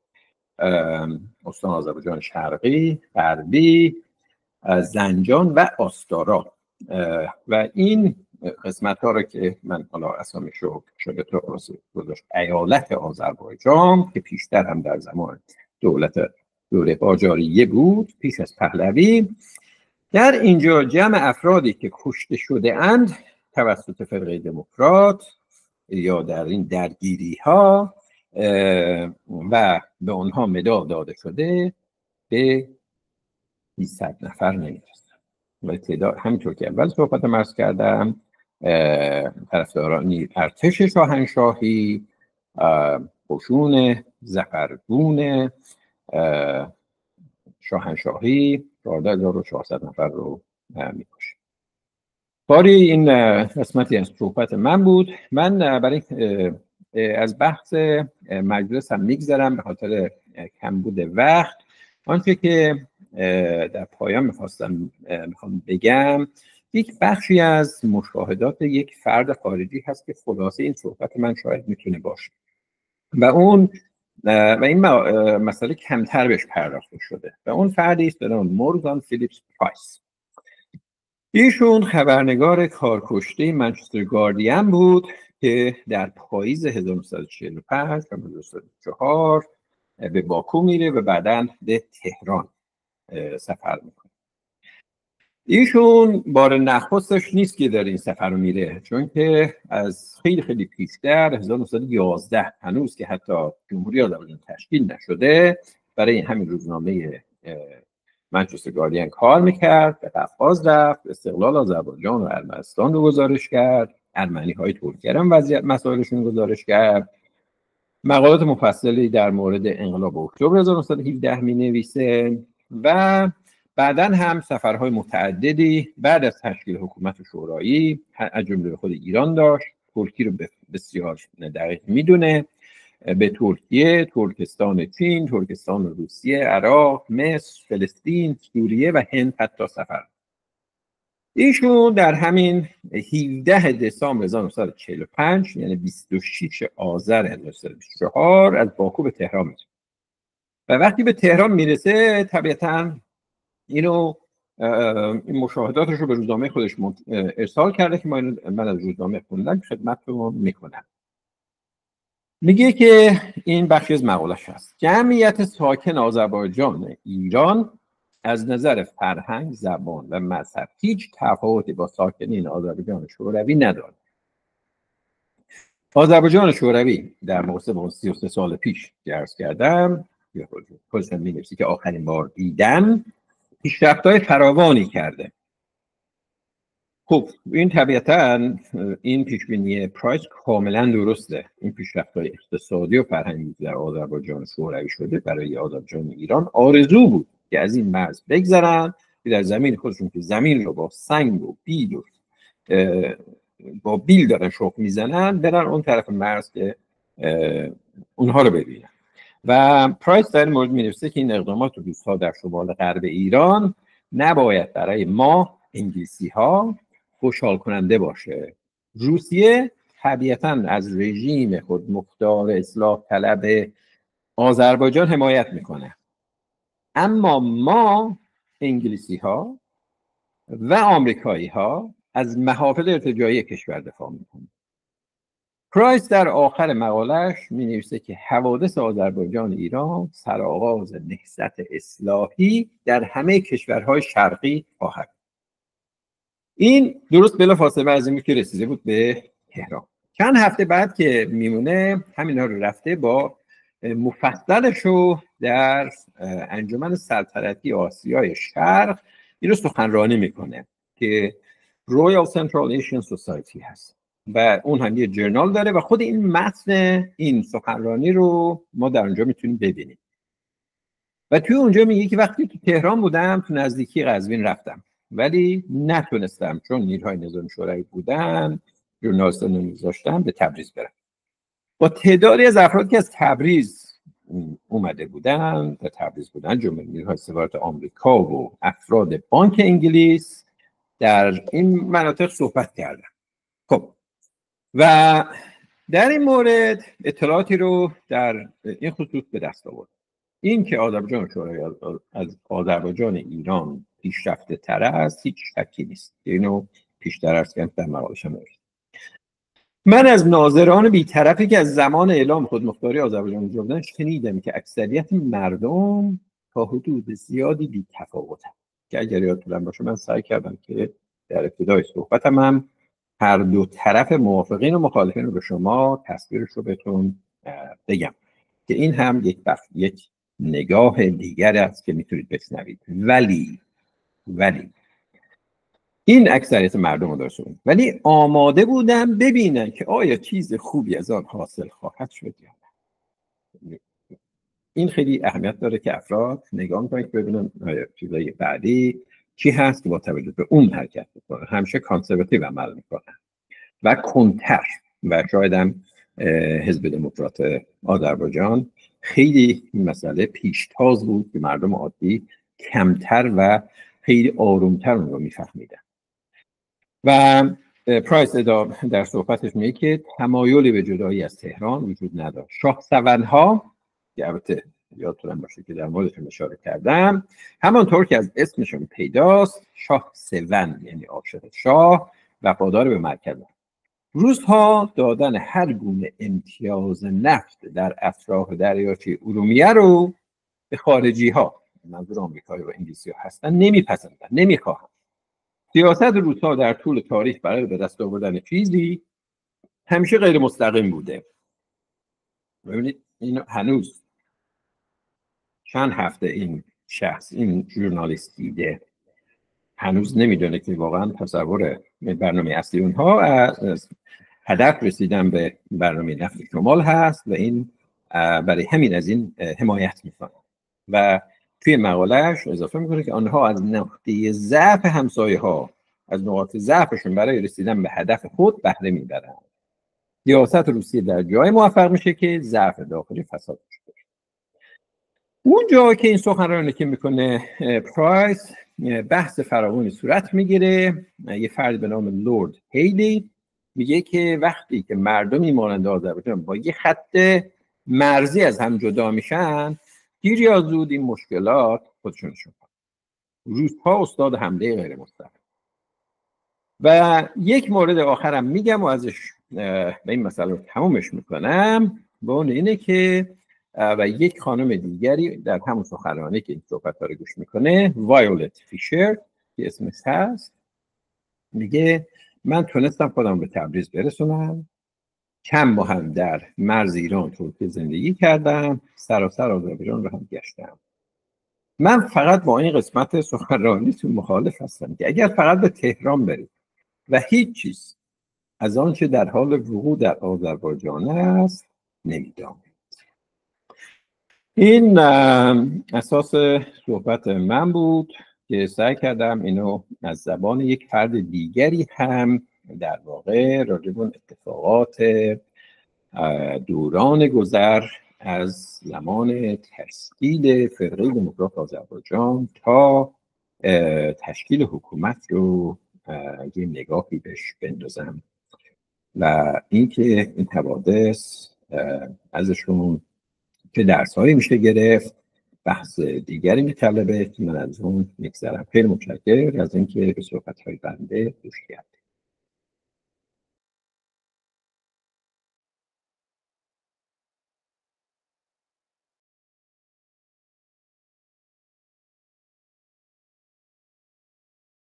استان آذربایجان شرقی، غربی، زنجان و آستارا. و این قسمت ها رو که من حالا اسامیش رو شده تو گذاشت ایالت آذربایجان که پیشتر هم در زمان دوره قاجاریه بود پیش از پهلوی، در اینجا جمع افرادی که کشته شده اند توسط فرقه دموکرات یا در این درگیری ها و به اونها مدال داده شده به 200 نفر نمیرسن. و تعداد همینطور که اول صحبت مرز کردم، طرفداران ارتش شاهنشاهی، قشون زفرگون شاهنشاهی 14400 نفر رو میکشه. باری این قسمتی از صحبت من بود. من برای از بحث مجلس هم میگذرم به خاطر کمبود وقت. آنچه که در پایان میخوام بگم، یک بخشی از مشاهدات یک فرد خارجی هست که خلاصه این صحبت من شاید میتونه باشه و این مسئله کمتر بهش پرداخته شده و اون فردی است به نام مورگان فیلیپس پرایس. ایشون خبرنگار کارکشته منچستر گاردین بود که در پاییز 1945 و 1904 به باکو میره و بعداً به تهران سفر میکنه. ایشون بار نخستش نیست که در این سفر رو میره، چون که از خیلی خیلی پیشتر 1911 هنوز که حتی جمهوری آذربایجان تشکیل نشده برای همین روزنامه منچستر گاردین کار میکرد، به قفقاز رفت، استقلال آذربایجان و ارمنستان رو گزارش کرد، ارمنی های ترکیه هم وضعیت مسائلشون گزارش کرد، مقالات مفصلی در مورد انقلاب اکتبر 1917 می نویسه و بعداً هم سفرهای متعددی بعد از تشکیل حکومت شورایی از جمله خود ایران داشت. ترکیه رو بسیار دقیق میدونه، به ترکیه، ترکستان چین، ترکستان روسیه، عراق، مصر، فلسطین، سوریه و هند حتی سفر. ایشون در همین 17 دسامبر 1945 یعنی 26 آذر 1924 از باکو به تهران میرسه و وقتی به تهران میرسه طبیعتاً اینو این مشاهداتش رو به روزنامه خودش ارسال کرده که من از روزنامه خوندم خدمتتون میکنم. میگه که این بخشی از مقالش هست: جمعیت ساکن آذربایجان ایران از نظر فرهنگ، زبان و مذهب هیچ تفاوتی با ساکنین آذربایجان شوروی ندارد. آذربایجان شوروی در مقایسه با 33 سال پیش عرض کردم خودشون می‌نویسه که آخرین بار دیدن پیشرفت‌های فراوانی کرده. خب این طبیعتاً این پیشبینی پرایس کاملا درسته. این پیشرفت‌های اقتصادی و فرهنگی در آذربایجان شوروی شده برای آذربایجان ایران آرزو بود که از این مرز بگذرن که در زمین خودشون که زمین رو با سنگ و بیل و با بیل دارن شخم میزنن برن اون طرف مرز که اونها رو ببینن. و پرایس در این مورد می‌نویسه که این اقدامات روس‌ها در شمال غرب ایران نباید برای ما انگلیسی‌ها خوشحال کننده باشه. روسیه طبیعتاً از رژیم خود مختار اصلاح طلب آذربایجان حمایت میکنه، اما ما انگلیسی‌ها و آمریکایی‌ها از محافل ارتجاعی کشور دفاع میکنیم. پرایس در آخر مقالش می نویسه که حوادث آذربایجان ایران سرآغاز نهضت اصلاحی در همه کشورهای شرقی خواهد. این درست بلافاصله از این که رسیده بود به تهران. چند هفته بعد که میمونه همینا رو رفته با مفصلش رو در انجمن سلطنتی آسیای شرق این رو سخنرانی میکنه که رویال سنترال ایشین سوسایتی هست و اون هم یه جرنال داره و خود این متن این سخنرانی رو ما در اونجا میتونیم ببینیم. و توی اونجا میگه که وقتی تو تهران بودم تو نزدیکی قزوین رفتم ولی نتونستم چون نیروهای نظامی شوروی بودن ژورنالیستان رو میذاشتم به تبریز برم. با تعدادی از افراد که از تبریز اومده بودن در تبریز بودن جمله نیروهای سفارت آمریکا و افراد بانک انگلیس در این مناطق صحبت کردم. خب و در این مورد اطلاعاتی رو در این خصوص به دست آورد. این که آذربایجان شوروی از آذربایجان ایران پیشرفته تر است هیچ شکی نیست. اینو پیشتر عرض کردم در مقاله‌ام نوشتم. من از ناظران بی‌طرفی که از زمان اعلام خودمختاری آذربایجان بودن شنیدم که اکثریت مردم تا حدود زیادی بی‌تفاوتند که اگر یادتون باشه من سعی کردم که در ابتدای صحبتم هم هر دو طرف موافقین و مخالفین رو به شما تصویرش رو بهتون بگم که این هم یک نگاه دیگر است که میتونید بشنوید. ولی این اکثریت مردم رو داشتن ولی آماده بودن ببینن که آیا چیز خوبی از آن حاصل خواهد شد یا نه. این خیلی اهمیت داره که افراد نگاه میکنن که ببینن آیا چیزای بعدی چی هست که با توجه به اون حرکت میکنن. همیشه کانسرواتیو عمل میکنن و کنتر و شاید هم حزب دموکرات آذربایجان خیلی مسئله پیشتاز بود که مردم عادی کمتر و خیلی آرومتر اون رو میفهمیدن. و پرایس در صحبتش میگه که تمایلی به جدایی از تهران وجود نداشت. شاه سونها که البته یادتون باشه که در موردشون اشاره کردم همانطور که از اسمشون پیداست شاه سون یعنی عاشق شاه وفادار به مرکز. روس‌ها دادن هر گونه امتیاز نفت در اطراف دریاچه ارومیه رو به خارجی ها منظور آمریکایی و انگلیسی ها هستن نمیپسندن نمیخواهن. سیاست روس‌ها در طول تاریخ برای به دست آوردن چیزی همیشه غیر مستقیم بوده. ببینید این هنوز چند هفته این شخص این ژورنالیست دیده هنوز نمیدونه که واقعا تصور برنامه اصلی اونها از هدف رسیدن به برنامه نفت شمال هست و این برای همین از این حمایت میکنه و توی مقالهش اضافه میکنه که آنها از نقطه ضعف همسایه ها از نقاط ضعفشون برای رسیدن به هدف خود بهره میبرن. سیاست روسیه در جای موفق میشه که ضعف داخلی فساد میشه. اون جا که این سخنرانی که میکنه پرایس بحث فراوانی صورت میگیره. یه فرد به نام لورد هیلی میگه که وقتی که مردمی مانند آذربایجان با یه خط مرزی از هم جدا میشن، دیر یا زود این مشکلات خودشونشون روس‌ها استاد حمله غیر مستقیم. و یک مورد آخرم میگم و ازش به این مسئله رو تمومش میکنم، به اون اینه که و یک خانم دیگری در همون سخنرانی که این صحبت رو گوش میکنه، وایولت فیشر که اسمش هست، میگه من تونستم خودم به تبریز برسونم، چند ماه هم در مرز ایران ترکیه زندگی کردم، سراسر آذربایجان رو هم گشتم. من فقط با این قسمت سخنرانیتون مخالف هستم که اگر فقط به تهران برید و هیچ چیز از آنچه در حال وقوع در آذربایجان است نمیدانید. این اساس صحبت من بود که سعی کردم اینو از زبان یک فرد دیگری هم در واقع راجع به اتفاقات دوران گذر از زمان تشکیل فرقه دموکرات آذربایجان تا تشکیل حکومت رو یه نگاهی بهش بندازم و اینکه این حوادث ازشون چه درس‌هایی میشه گرفت بحث دیگری میطلبه که من از اون میگذرم. خیلی متشکرم از اینکه به صحبت‌های بنده گوش کردید.